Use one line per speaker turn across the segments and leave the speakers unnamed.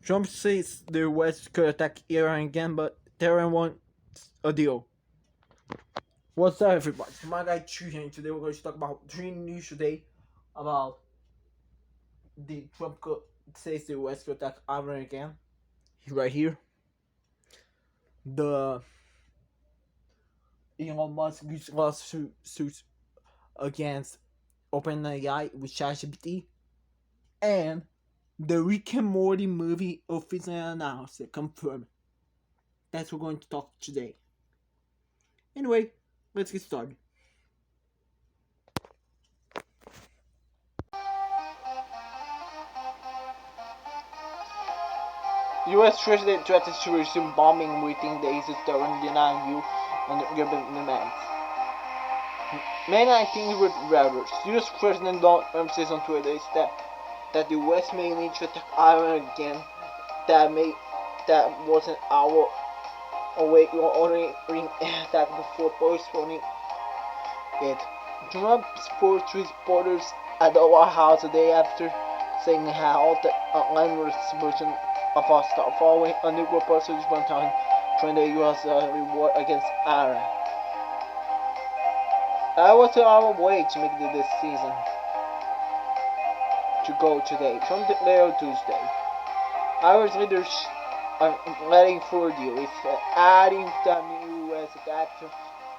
Trump says the US could attack Iran again, but Tehran wants a deal. What's up, everybody? It's my guy Chu here, and today we're going to talk about three news today about the Trump says the US could attack Iran again. Right here, the Elon Musk lawsuits against OpenAI with ChatGPT, and the Rick and Morty movie officially announced and confirmed. That's what we're going to talk today. Anyway, let's get started. U.S. President threatens to resume bombing within days of Tehran denying you on urban demands. May 19th with Reuters. U.S. President Donald Trump says on Twitter that the U.S. may need to attack Iran again. That was an hour away ordering an attack before postponing it. Trump spoke to reporters at the White House a day after saying how the landlord's version of Hostile following a nuclear percentage one time trained the U.S. reward against Iran. I was on our way to make this season to go today. Trump declared Tuesday. Irish leaders are letting for deal with adding the new U.S. attack to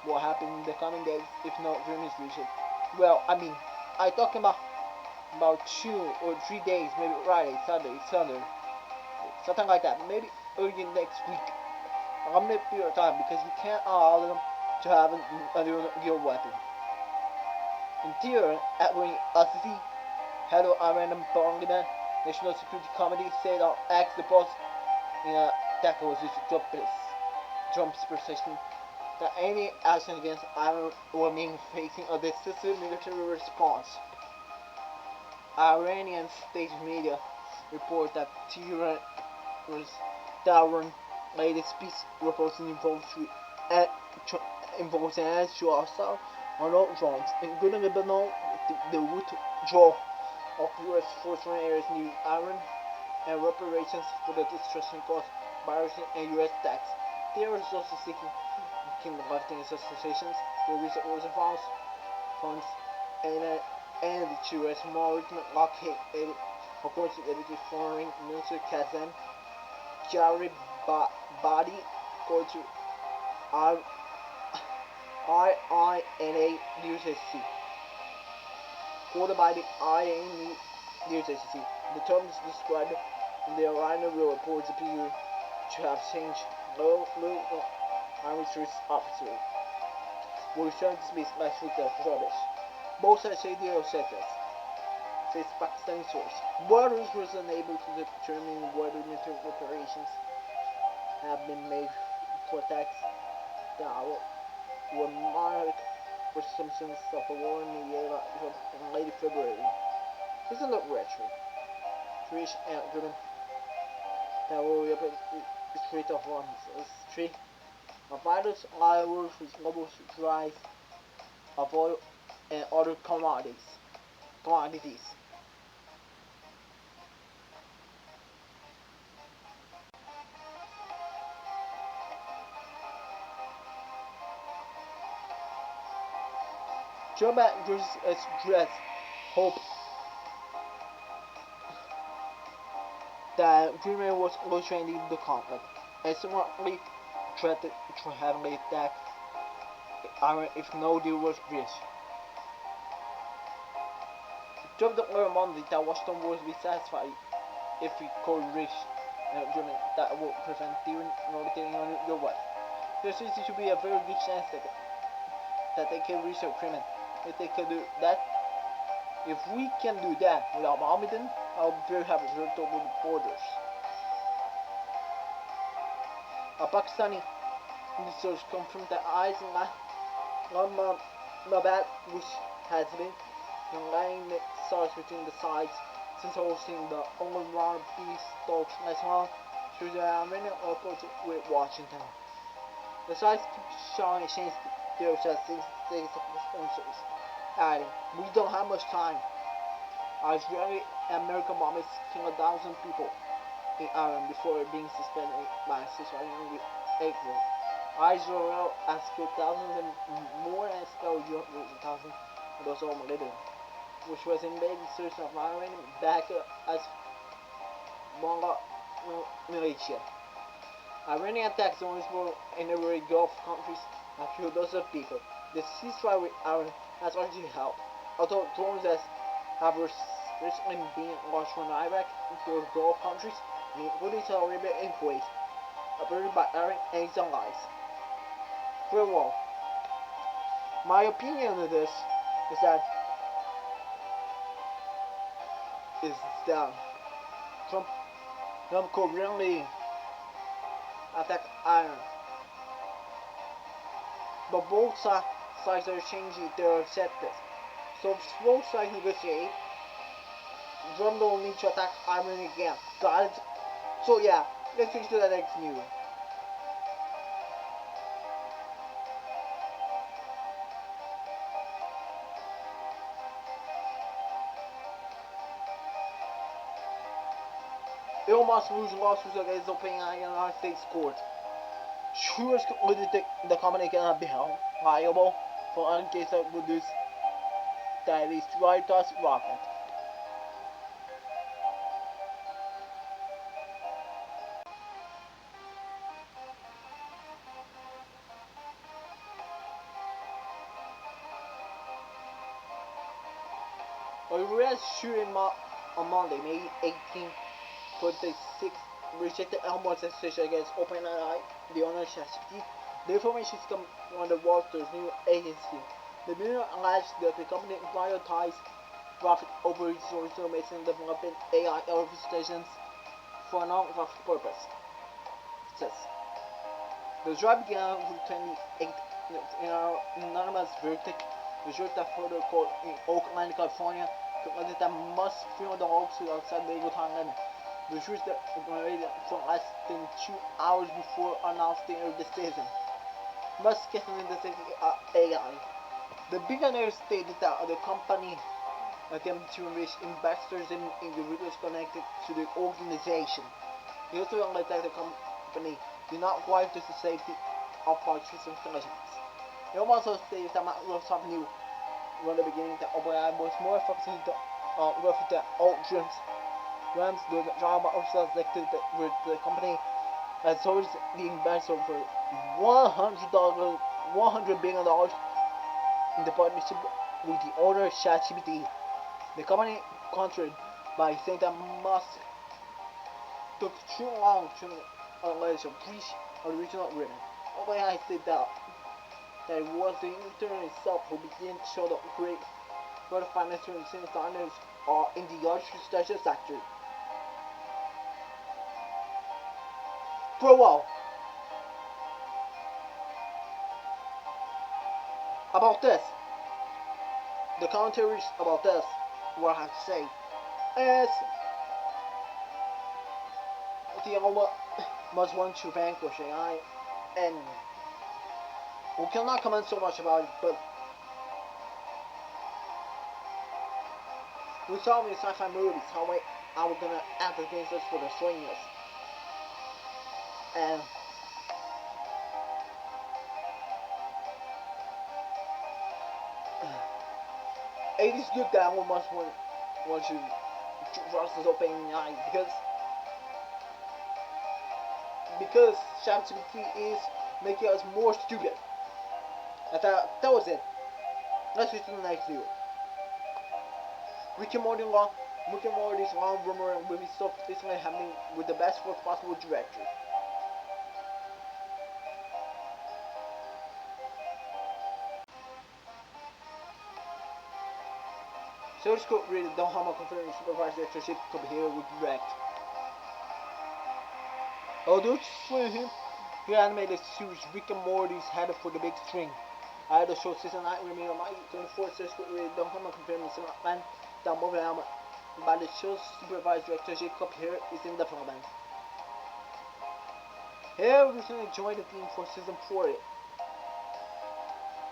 what happened in the coming days if no agreement is reached. Well, I talking about 2 or 3 days, maybe Friday, Saturday, Sunday, something like that. Maybe early next week. I'm gonna be your time because we can't allow them to have a nuclear weapon. In Tehran, Edwin Azizi, head of Iran Parliament National Security Committee, said on X the post in a attack was Trump's position that any action against Iran will mean facing a decisive military response. Iranian state media report that Tehran latest peace proposal involves an actual assault on all drones, including Lebanon, the withdrawal of U.S. forces from areas near Iran, and reparations for the destruction caused by Russian and U.S. attacks. Tehran is also seeking kindergarten associations for resource funds and the U.S. maritime blockade, according to Deputy Foreign Minister Kazem Badi, according to IINA News Agency. Quoted by the IINA News Agency, the terms described in the Iranian reports appear to have changed. Low Army Service officer were returned to space last week as rubbish. Both sides say they are said this, says Pakistani source. Reuters was unable to determine whether military operations have been made to attacks that were marked presumptions of a war in late February. Isn't that retro? To reach an agreement that will reopen the Strait of Hormuz. Strait of virus allows with global supplies of oil and other commodities. Joe Biden expressed hope that agreement was closer in the conflict, and similarly threatened to heavily attack Iran if no deal was reached. Trump declared Monday that Washington would be satisfied if we could reach an agreement that would prevent Tehran from retaining on your wife. There seems to be a very good chance that they can reach an agreement. If they can do that, if we can do that without Mohammedan, I'll be very happy to open the borders. A Pakistani research confirmed that Islamabad, which has been laying the stars between the sides since hosting the only round of peace talks last month, through the Armenian airport with Washington. The sides keep showing exchange their statistics sponsors, adding, "We don't have much time. Our Israeli and American bombers killed 1,000 people. in Ireland before being suspended by society in April. Israel has killed thousands and more and expelled thousands of those all later, which was invaded search of Iran back as Mongol militia. Iranian attacks on Israel and neighboring Gulf countries have killed dozens of people. The ceasefire with Iran has already helped, although drones have recently been launched from Iraq toward Gulf countries, including Saudi Arabia and Kuwait, operated by Iran and its allies. Farewell. My opinion on this is that is that Trump could really attack Iran, but both sides are changing their objectives. So if both sides negotiate, Trump don't need to attack Iran again. Got it? So yeah, let's switch to the next news. Elon Musk loses lawsuits against OpenAI in the United States court. Jurors concluded the company cannot be held liable for any case that produced that is right to rocket. A U.S. jury on Monday, May 18, 2026, rejected Elon Musk's accusation against OpenAI, the owner of ChatGPT. The information is coming from the Walters News Agency. The media alleged that the company prioritized profit over resources in developing AI stations for a non-profit purpose. It says the trial began with 28 in an anonymous verdict. The jury that further court in Oakland, California, concluded that Musk filmed the lawsuit outside the legal time limit. The jury deliberated for less than 2 hours before announcing their decision. Musk getting in the AI. The billionaire stated that the company attempted to enrich investors and individuals connected to the organization. He also alleged that the company did not guarantee the safety of artificial intelligence. He also stated that Microsoft knew from the beginning that OpenAI was more focused on the old dreams. Rams, the job officer selected with the company has sold the investor for $100 billion in the partnership with the owner of ChatGPT. The company countered by saying that Musk took too long to allege a breach of the original agreement. OpenAI said that it was the internet itself who began to show the great further financial and standards in the artificial sector. For a while. About this, the commentaries about this, what I have to say, is the Elon must want to vanquish AI, and we cannot comment so much about it, but we saw in sci-fi movies how we're gonna act against us for destroying us. And it is good that Elon Musk wants to trust his OpenAI because ChatGPT is making us more stupid. That was it. Let's get to the next video. Rick and Morty's long rumor will be so recently happening with the best work possible director. Source code really don't have a confirmed supervised directorship could be here with direct. Although for him, he animated series Rick and Morty's headed for the big screen. I had the show season 9 remain on my 24 source code really don't have a confirmed plan down over element by the show's supervised director Jacob here is in development. Here recently joined the team for season 4.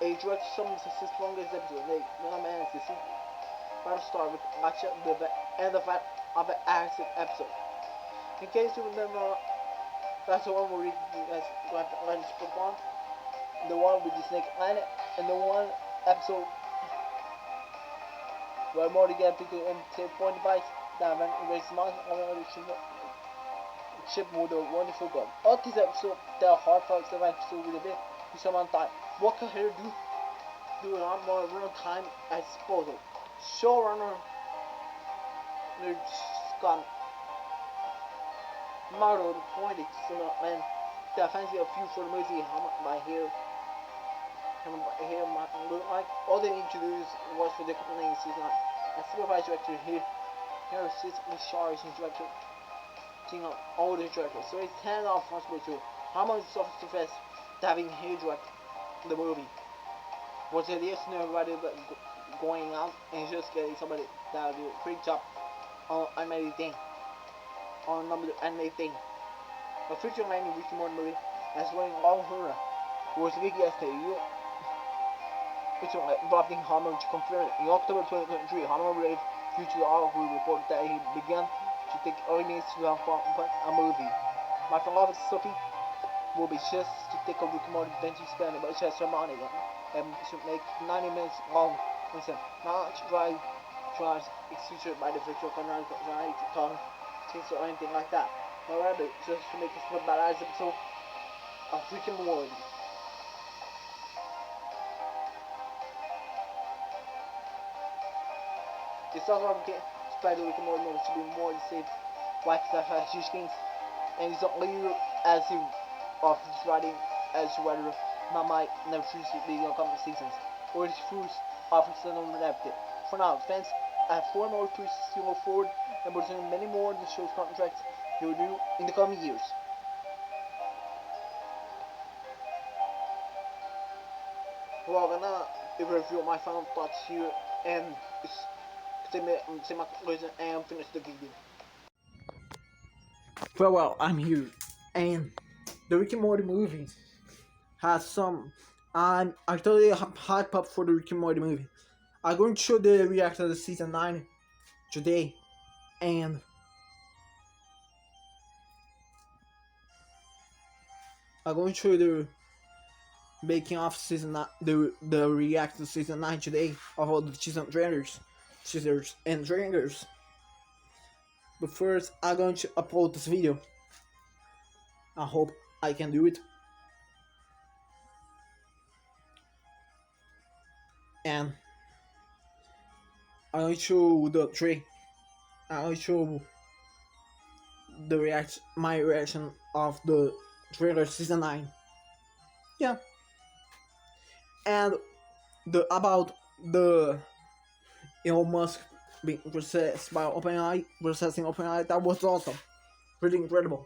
A direct some of the longest episode, no man is the Battlestar with Gotcha the end of the acid episode. In case you remember, that's the one where you guys got to spoke on. The one with the Snake Planet, and the one episode where Morty get picked into point device that ran erase Musk on the ship with a wonderful gun. All these episodes, they're heartfelt episode with a bit to someone time. What can her do a lot more real time as disposal. Showrunner Scott Marvel pointed and the fancy a few for the movie by here like all they need to do is watch for the company season 9. And supervisor director here sits in charge and director seeing all the directors. So it's 10 off responsibility. How much soft to fest having here direct the movie? Was it listener rather than going out and just getting somebody that will do a great job on animated thing? On number animated thing. A future landing Ricky Morty movie as winning all her was leaked yesterday. It's Bob Hammer to confirm it. In October 2023, Hammer Rave Future All who reported that he began to take early minutes to have a movie. My beloved Sophie will be just to take a Rick and Morty then to spend about just her money and to make 90 minutes long. Listen, not tries it's featured by the virtual canal to or anything like that. However, just to make a super badass episode of Rick and Morty. It's also okay to Rick and Morty movies to be more safe, white stuff as huge things, and it's not legal as you of his writing as whether might never choose to be in coming seasons, or his fruits often still unadapted. For now, fans have 4 more pieces to go forward and pursuing many more of the show's contracts they will do in the coming years. Well, I'm gonna review my final thoughts here and say my conclusion and finish the video. Well, I'm here, and the Rick and Morty movie has some. I'm totally hyped up for the Rick and Morty movie. I'm going to show the reaction to the season 9 today, and I'm going to show the making of season 9, the reaction to season 9 today of all the teasers and trailers. But first, I'm going to upload this video. I hope I can do it. And I'm going to show the tray. I'm going to show my reaction of the trailer season 9. Yeah. And about the Elon Musk being processed by processing OpenAI, that was awesome. Pretty incredible.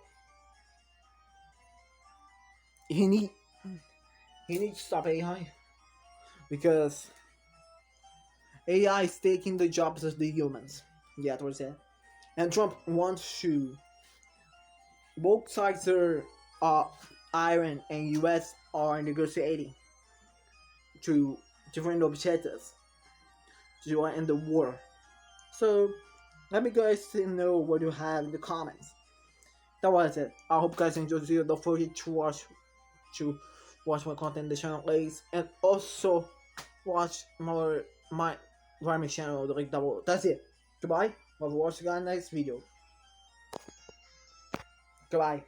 He needs to stop AI because AI is taking the jobs of the humans. Yeah, that was it. And Trump wants to. Both sides are Iran and US are negotiating to different objectives to end the war. So let me guys know what you have in the comments. That was it. I hope you guys enjoyed the video. Don't forget to watch my content in the channel plays, and also watch my rhyming channel, the link double. That's it. Goodbye. I'll watch you guys next video. Goodbye.